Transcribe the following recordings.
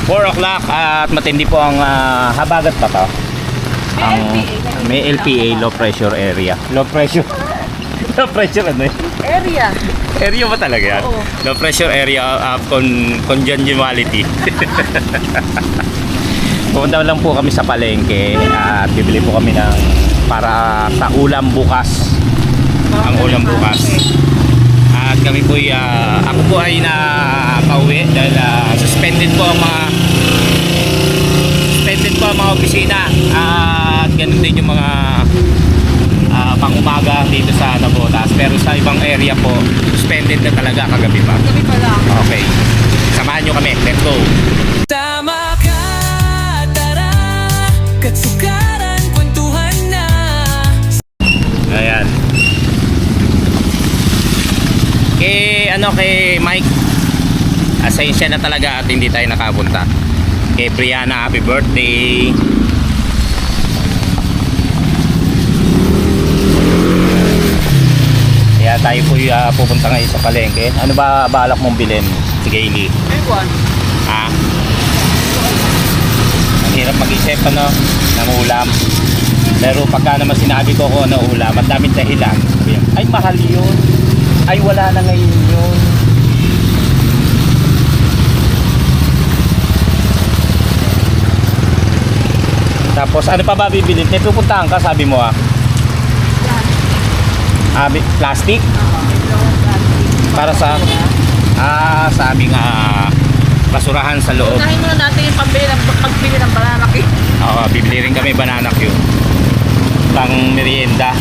4 o'clock at matindi po ang habagat pa to. May LPA, low pressure area. Low pressure. Low pressure ano yun? Area. Area ba talaga yan? Oo. Low pressure area of congeniality. Pumunta lang po kami sa palengke at bibili po kami ng para sa ulam bukas. Ang ulam bukas. At kami po ako po ay pauwi dahil suspended po ang mga opisina at ganun din yung mga pang-umaga dito sa Navotas, pero sa ibang area po suspended na talaga kagabi pa. Gabi pa lang. Okay, samahan nyo kami, let's go. Tama ka, tara, katsukaran, kwentuhan na. Ayan. Kay Mike, asensya na talaga at hindi tayo nakapunta. Kay Brianna, happy birthday. Kaya tayo po pupunta ngayon sa palengke. Ano ba balak mong bilhin si Kaylee? Ewan. Ha? Ang hirap mag-isip ng ulam. Pero pagka naman sinabi ko kung ano ulam at daming dahilan, ay mahal yun, ay wala na ngayon yun. Tapos ano pa ba bibilin? May pupuntahan ka, sabi mo plastic? Para sa sa aming basurahan sa loob. Unahin muna natin yung pagbili ng banana cake. Oo, bibili rin kami banana cue. Pang merienda.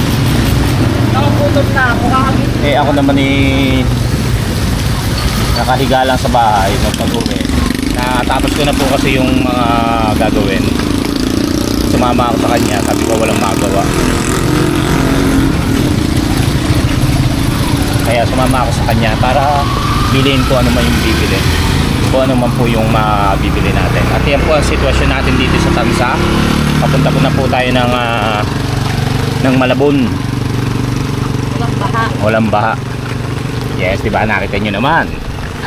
Nakagutom na ako kakabit. Ako naman nakahiga lang sa bahay nung pag-uwi. Natapos ko na po kasi yung mga gagawin. Sumama ako sa kanya, sabi ko walang magawa. Kaya sumama ako sa kanya para bilhin ko ano man yung bibili. Kung ano man po yung mabibili natin. At yan po ang sitwasyon natin dito sa Tansa. Papunta po na po tayo ng Malabon. Walang baha. Walang baha. Yes, diba? Nakita nyo naman.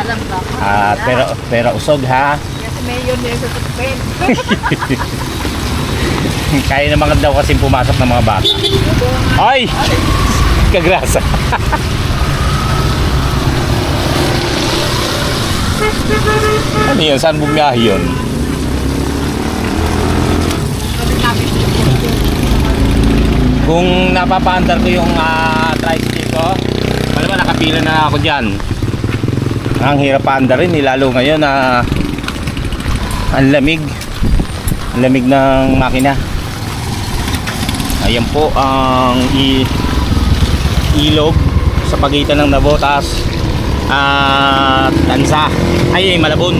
Alam ba? Pero usog ha. Yes, mayor sa tutupin. Kaya naman daw kasi pumasok ng mga bata. Ay! Kagrasa. Ano yun? Saan bumiyahe yun? Kung napapaandar ko yung tricycle ko, malamang nakapila na ako dyan. Ang hirap paandarin, lalo ngayon na ang lamig ng makina. Ayan po ang ilog sa pagitan ng Navotas at Tansa, ay Malabon.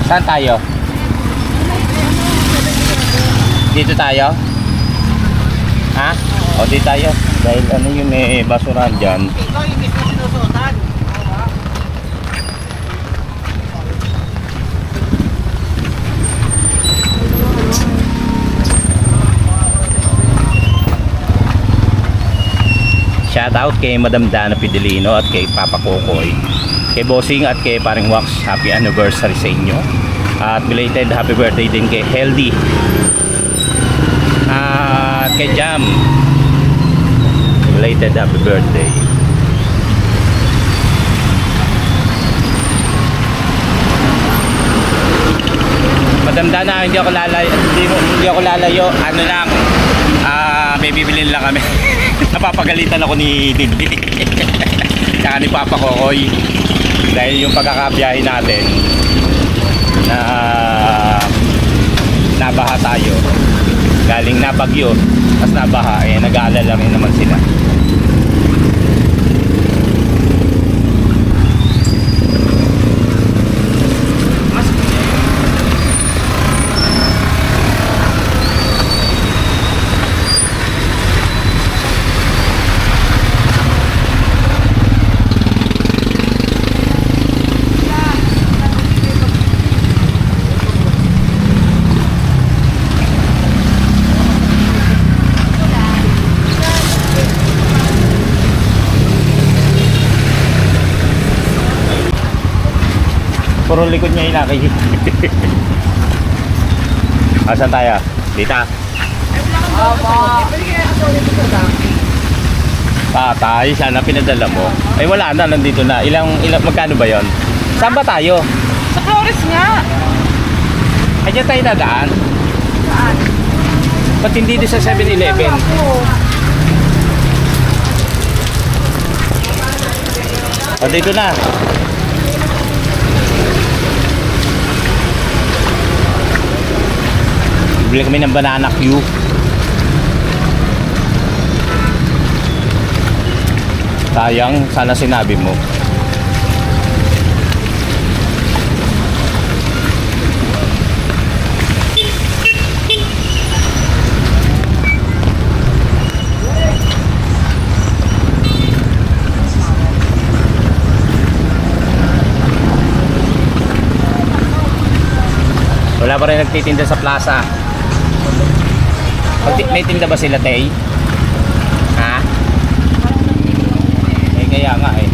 Saan tayo? Dito tayo? Ha? O dito tayo. Dahil ano yun basurahan dyan. Ikaw yung mismo sinusuotan. Shout out kay Madam Dana Fidelino at kay Papa Kokoy, kay Bossing at kay Paring Wax. Happy anniversary sa inyo. At belated happy birthday din kay Healthy at kay Jam. Belated happy birthday. Madam Dana, hindi ako lalayo. Ano lang, may bibilin lang kami. Napapagalitan ako ni Didi saka ni Papa Kokoy dahil yung pagkakabiyahe natin na nabaha tayo, galing na Bagyo tapos nabaha, nag-aalala rin naman sila. Puro likod niya inakay. Asan tayo? Dita. Patay, sana pinadala mo. Ay wala na, nandito na. Ilang magkano ba yon? Saan ba tayo? Sa Flores nga. Ay, dyan tayo dadaan. Saan? Ba't hindi doon sa 7-Eleven? O, dito na. Bili kami ng banana Q. Sayang, sana sinabi mo. Wala pa rin nagtitinda sa plaza. May tinda ba sila, Tay? Ha? Eh kaya nga eh.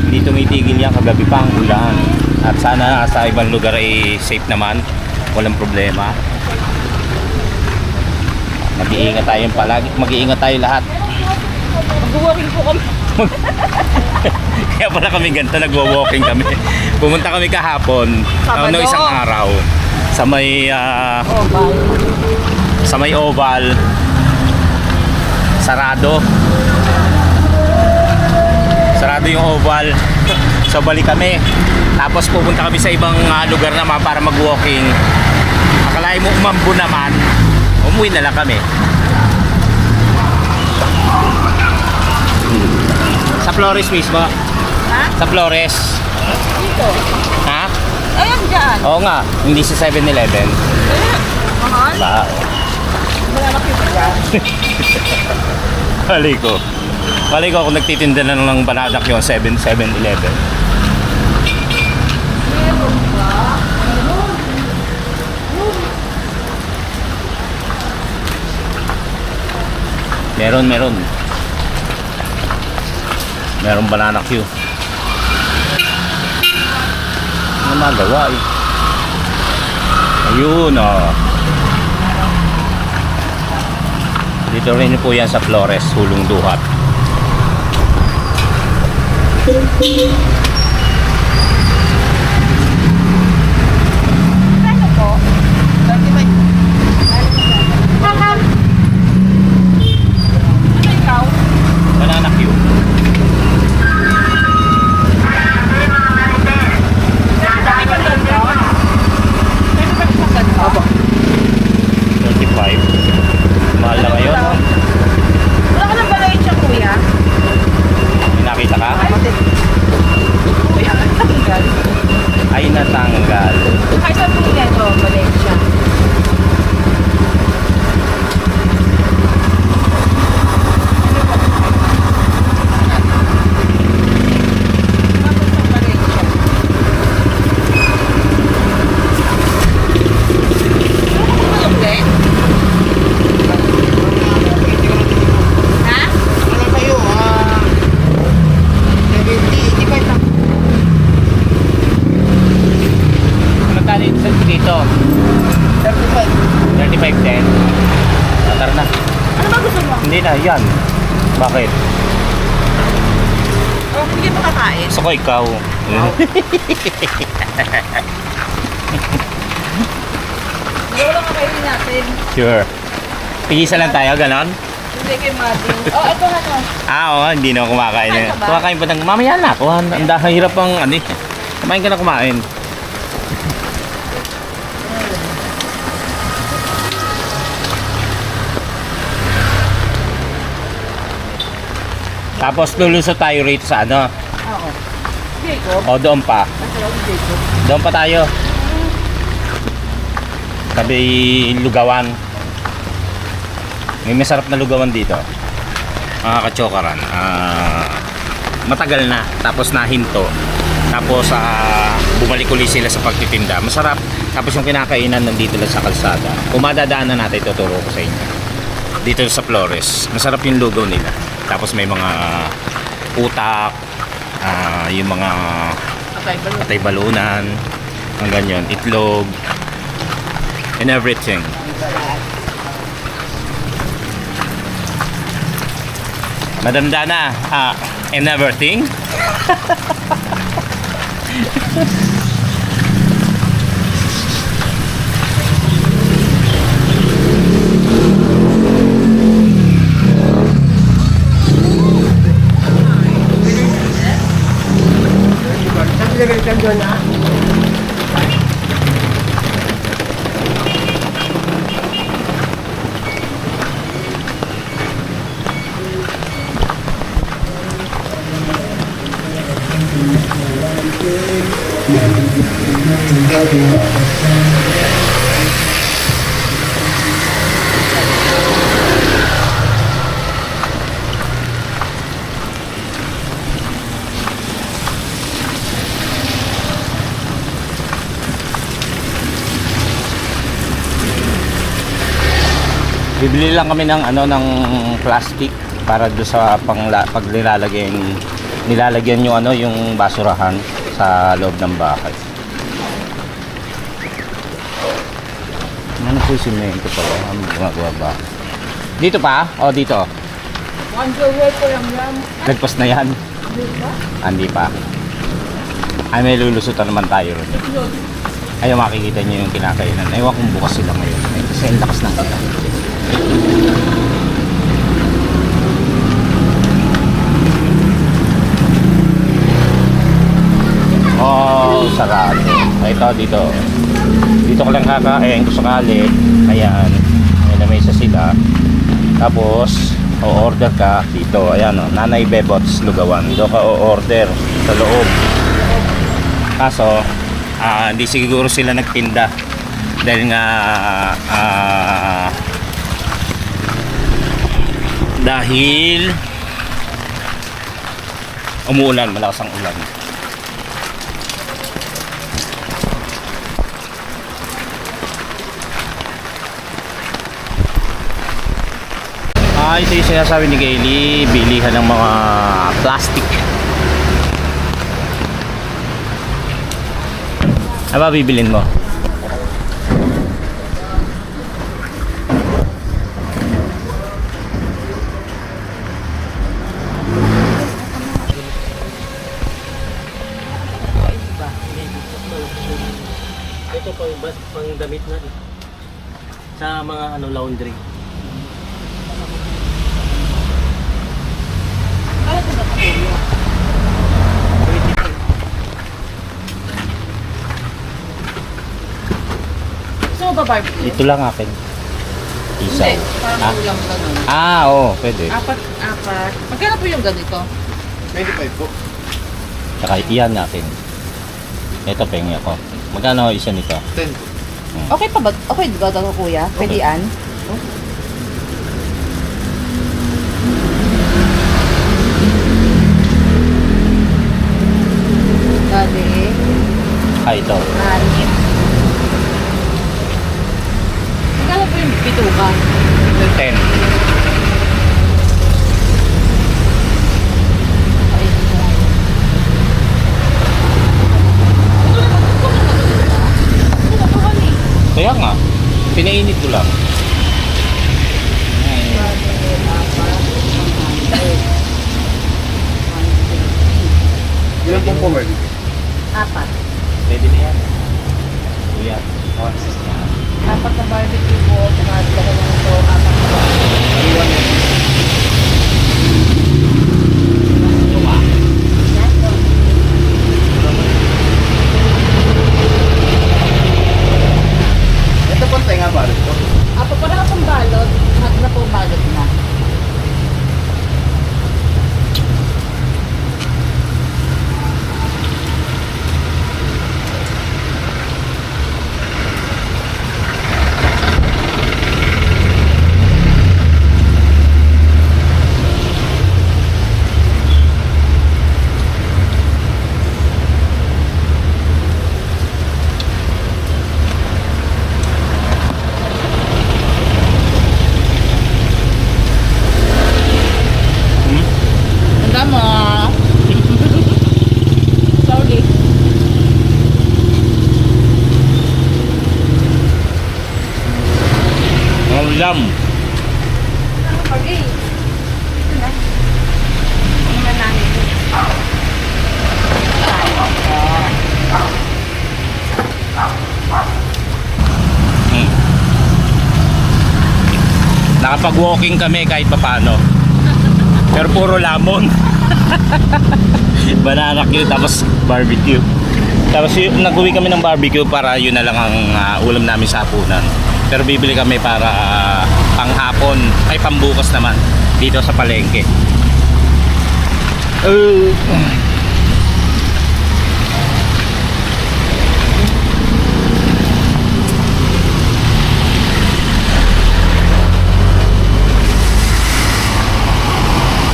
Hindi tumitigil yan, kagabi pa ang ulan. At sana sa ibang lugar ay safe naman. Walang problema. Mag-iingat tayo palagi. Mag-iingat tayo lahat. Mag-walking po kami. Kaya pala kami ganito, nagwa-walking kami. Pumunta kami kahapon, Sabado. isang araw sa may Oh, bye. sa may oval. Sarado yung oval. So balik kami. Tapos pupunta kami sa ibang lugar naman para mag-walking. Akalain mo umambo naman, umuwi na lang kami. Sa Flores mismo. Ha? Sa Flores. Dito. Ha? Ayan dyan. Oo nga, hindi sa 7-Eleven. Mahal. Ba? Malalaki ba dyan? Mali ko kung nagtitinda na ng banadak yung 7-Eleven. Meron ba? Meron. Meron banana Q. Ano magawa eh? Ayun oh. Dito rin po yan sa Flores, Hulong Duhat. Ano po? 35. Ano ikaw? Banana Q. Dami ba doon yun? Pwede ba sa ganda? 35. Mahal na ngayon. Oh. Wala ka ng balay siya, kuya? May nakita ka? Kuya, tanggal. Ay natanggal. Ay, saan po ito? Balay siya. Magkano dito? 35.10. Tara na. Ano ba gusto mo? Hindi na, yan. Bakit? Oh, hindi mo kakain. Gusto ko ikaw. Hindi ko lang kakainin natin. Sure. Tigisa lang tayo, ganon? Hindi kay Madi. Oh, ito ano? Oo, hindi na ako kumakain. Kumain ka ba? Kumakain pa ng mamaya na ako. Ang hirap pang ano eh. Kumain ka na kumain. Tapos lulusot tayo rito sa ano? Oo. Jacob? O doon pa. Masarap Jacob. Doon pa tayo. Sabi lugawan. May masarap na lugawan dito. Mga kachokaran. Matagal na. Tapos nahinto. Tapos bumalik ulit sila sa pagtitinda. Masarap. Tapos yung kinakainan nandito lang sa kalsada. Kung madadaanan natin, tuturo ko sa inyo. Dito sa Flores. Masarap yung lugaw nila. Tapos may mga utak, yung mga Okay, balot. patay balunan. Ang ganyan, itlog, and everything. Madam Dana, and everything? Bibili lang kami ng ng plastic para do sa pag nilalagyan yung yung basurahan sa loob ng bahay. Ano po yung simento pala? Ano gumagawa ba? Dito pa? O dito? Underwear ko lang yan. Nagpas na yan? Hindi pa. Ay, may lulusutan naman tayo ron. Ayaw makikita nyo yung kinakainan. Ewan kung bukas sila ngayon. Ay, kasi ang lakas ng kita. Oh, sarado. Ito, dito. Dito ko lang kakain kung sakali. Ayan. May lamesa sila. Tapos, o-order ka dito. Ayan, o. Nanay Bebots Lugawan. Dito ka o-order sa loob. Kaso, hindi siguro sila nagtinda. Dahil nga, dahil umuulan, malakas ang ulan. Ito yung sinasabi ni Gailey, bilihan ng mga plastic. Ano ba bibilin mo? Ito pang damit na sa mga laundry. Gusto mo ba barbecue? Ito lang akin. Isaw. Hindi, parang ulam ganun. Oo, pwede. Apat. Magkano po yung ganito? 25 po. Saka iyan natin. Ito pengi ako. Magkano isa nito? 10 po. Okay pa ba? Okay ba ito kuya? Pwede an? Dali. Ito. Anim. Magkano po yung bituka? 10. Kaya nga, pinainit ko lang. Ilan pong cover? Apat. Pwede na yan. Kuya, consist niya. Apat na barbecue po. Saka dalawa lang ito. Apat na barbecue. Ito po tayo nga ba? Apo, para akong balot. Lahat na po balot na. Nakapag-walking kami kahit papano. Pero puro lamon. Banana cue tapos barbecue. Tapos nag-uwi kami ng barbecue para yun na lang ang ulam namin sa hapunan. Pero bibili kami para panghapon, ay pambukas naman dito sa palengke.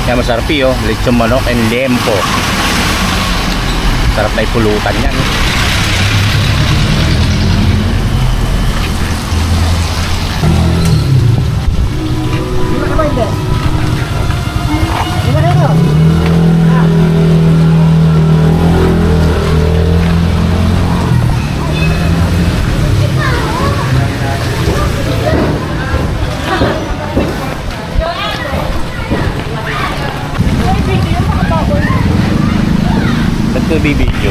Kaya masarap yun, lechon manok and lempo. Sarap na ipulutan yan. Ba't ko bibidyo?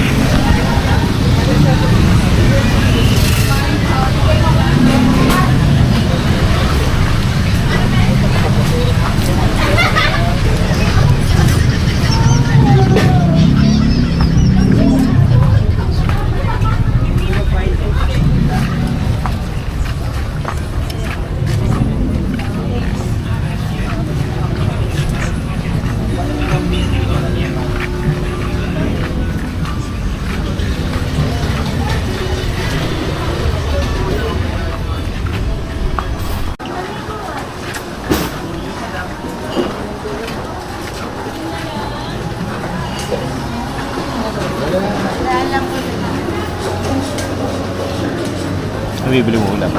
Ano bibili mo ulam?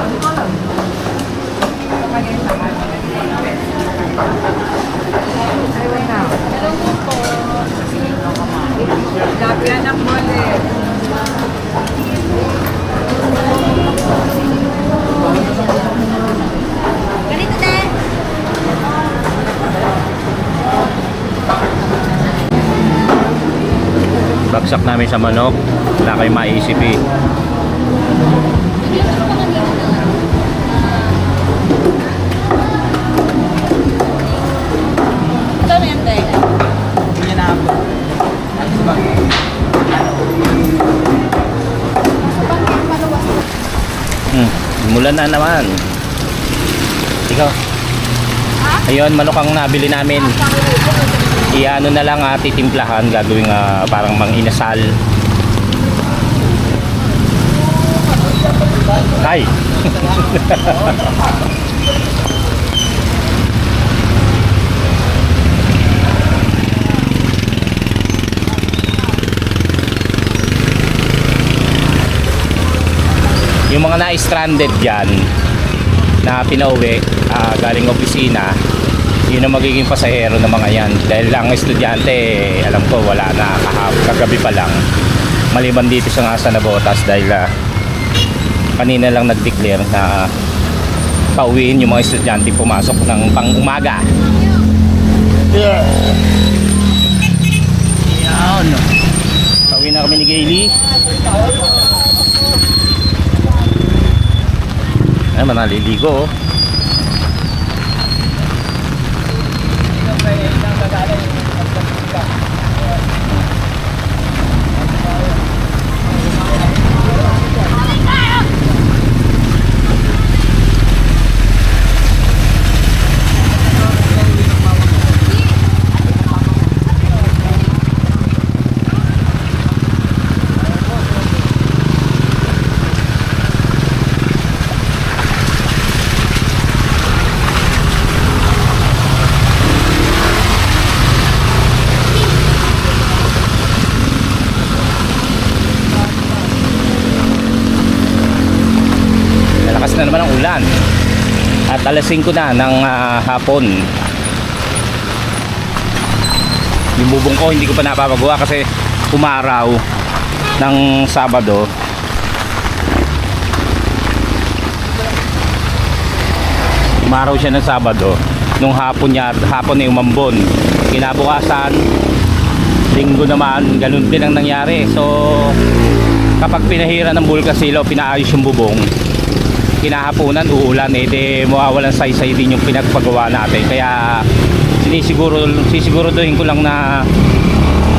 Lapya ng mole. Ganito din. Bagsak namin sa manok. Wala kayong maisip eh. Ito na yan, Day. Mulan na naman. Ikaw. Ayun, manok ang nabili namin. Iano na lang titimplahan, gagawing parang mang-inasal. Ay. Yung mga na-stranded dyan na pinauwi galing opisina, yun ang magiging pasahero ng mga yan. Dahil ang estudyante, alam ko wala na, kagabi pa lang, maliban dito sa Ngasa na Botas dahil kanina lang nag-declare na pauwiin yung mga estudyante pumasok ng pang-umaga. Yan. Pauwi na kami ni Gailey. Ay, manaliligo oh. Na naman ang ulan at alas 5 na ng hapon. Yung bubong ko hindi ko pa napapagawa kasi umaraw ng Sabado. Umaraw siya ng Sabado, nung hapon na umambon. Kinabukasan Linggo naman ganun din ang nangyari. So kapag pinahira ng Bulkasilo, pinaayos yung bubong, kinahaponan uulan, di mawawalan saysay din yung pinagpagawa natin. Kaya sisiguraduhin ko lang na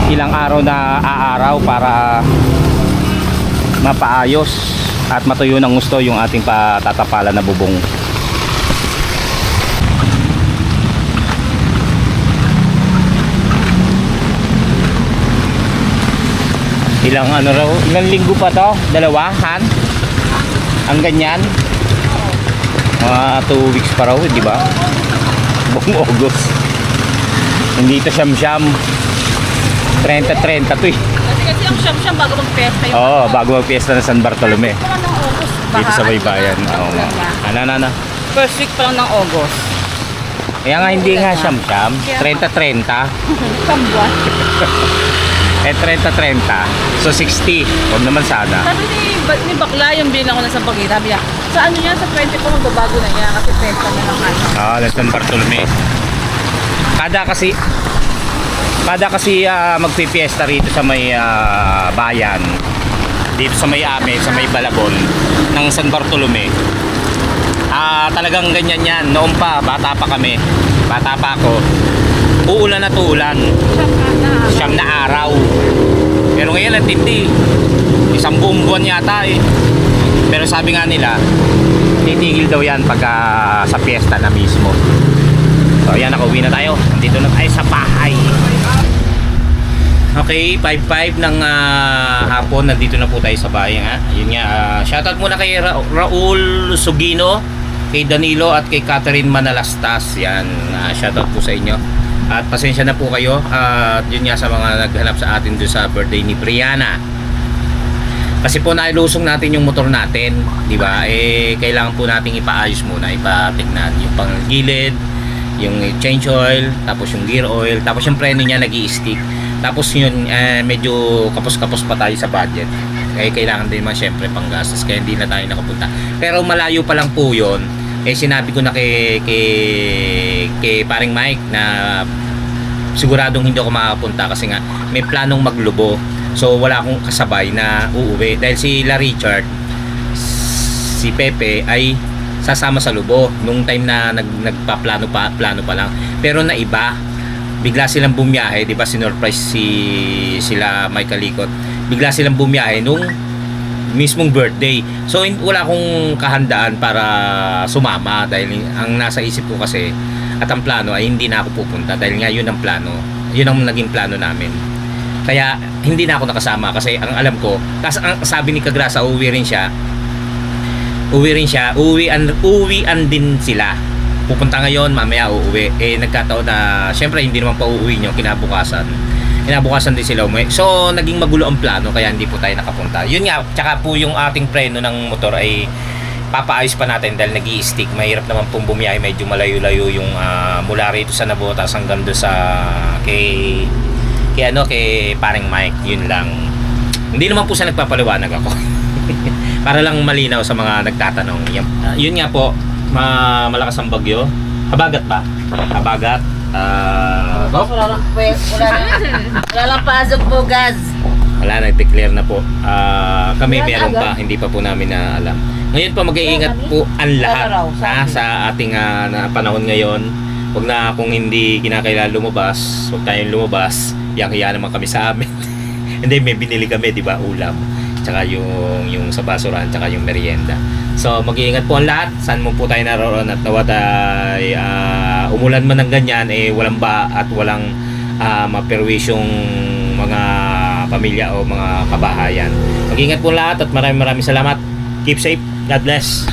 ilang araw na aaraw para mapaayos at matuyo ng gusto yung ating patatapalan na bubong. Ilang linggo pa to? Dalawahan? Ang ganyan? Mga 2 weeks pa raw, di ba? Buong August. Hindi ito siyam-siyam. 30-30 to eh. Kasi ang siyam-siyam bago mag-pesta yun. Oo, bago mag-fiesta ng San Bartolome. First week pa lang ng August. Dito sa Baybayin. Oo nga. Ano. First week pa lang ng August. Kaya nga hindi nga siyam-siyam. 30-30. Sambuan. Eh 30-30. So 60. Huwag naman sana. Sabi ni Bakla, yung bilhin ako na sa Bagay. Sabi niya, sa ano yan, sa 20 po magbabago na niya kasi pesta na lang ano. ng San Bartolome. Kada kasi magpipiesta rito sa may bayan, dito sa may sa may Balabon ng San Bartolome. Talagang ganyan yan. Noon pa, bata pa ako, uulan at uulan, siyam na araw. Pero ngayon ang tindi, isang buong buwan yata eh. Pero sabi nga nila, titigil daw yan pagka sa fiesta na mismo. So ayan, nakauwi na tayo. Nandito na tayo sa bahay. Okay, 5:05 ng hapon. Nandito na po tayo sa bahay ha. Yun nga, shoutout muna kay Raul Sugino, kay Danilo at kay Catherine Manalastas. Yan, shoutout po sa inyo. At pasensya na po kayo. At yun nga, sa mga naghanap sa atin doon sa birthday ni Brianna. Kasi po nailusong natin yung motor natin, di ba? Kailangan po nating ipaayos muna, ipatignan yung panggilid, yung change oil, tapos yung gear oil, tapos yung preno niya nag-i-stick. Tapos yun, medyo kapos-kapos pa tayo sa budget. Kaya kailangan din man syempre panggastos, kaya hindi na tayo nakapunta. Pero malayo pa lang po yun. Sinabi ko na kay paring Mike na siguradong hindi ako makakapunta kasi nga may planong maglubo. So wala akong kasabay na uuwi dahil sila Richard, si Pepe ay sasama sa lubo nung time na plano pa lang. Pero na iba, bigla silang bumiyahe, 'di ba? Sinurprise sila Mike Kalikot. Bigla silang bumiyahe nung mismong birthday. So wala akong kahandaan para sumama dahil ang nasa isip ko kasi at ang plano ay hindi na ako pupunta dahil nga yun ang plano. Yun ang naging plano namin. Kaya hindi na ako nakasama kasi ang alam ko, tas ang sabi ni Kagrasa, uwian din sila. Pupunta ngayon, mamaya uuwi. Nagkataon na syempre hindi naman pa uuwi nyo kinabukasan din sila umuwi. So naging magulo ang plano kaya hindi po tayo nakapunta. Yun nga, tsaka po yung ating preno ng motor ay papaayos pa natin dahil nag-i-stick. Mahirap naman pong bumiyahe, medyo malayo-layo yung mula rito sa Nabotas hanggang doon sa kay paring Mike. Yun lang. Hindi naman po siya nagpapaliwanag ako. Para lang malinaw sa mga nagtatanong. Yun nga po, malakas ang bagyo. Habagat ba? Habagat. Wala lang pasok po, guys. Wala, nag-declare na po. Kami meron pa, hindi pa po namin na alam. Ngayon po mag-iingat po ang lahat sa ating panahon ngayon. Huwag na kung hindi kinakailangan lumabas, huwag tayong lumabas. Yak-iya naman kami sa amin. Hindi, may binili kami, di ba, ulam. Tsaka yung sa basurahan, tsaka yung merienda. So mag-iingat po ang lahat. Saan mo po tayo naroon at nawatay umulan man ng ganyan, walang ba at walang maperwisyong mga pamilya o mga kabahayan. Mag-iingat po lahat at maraming salamat. Keep safe. God bless.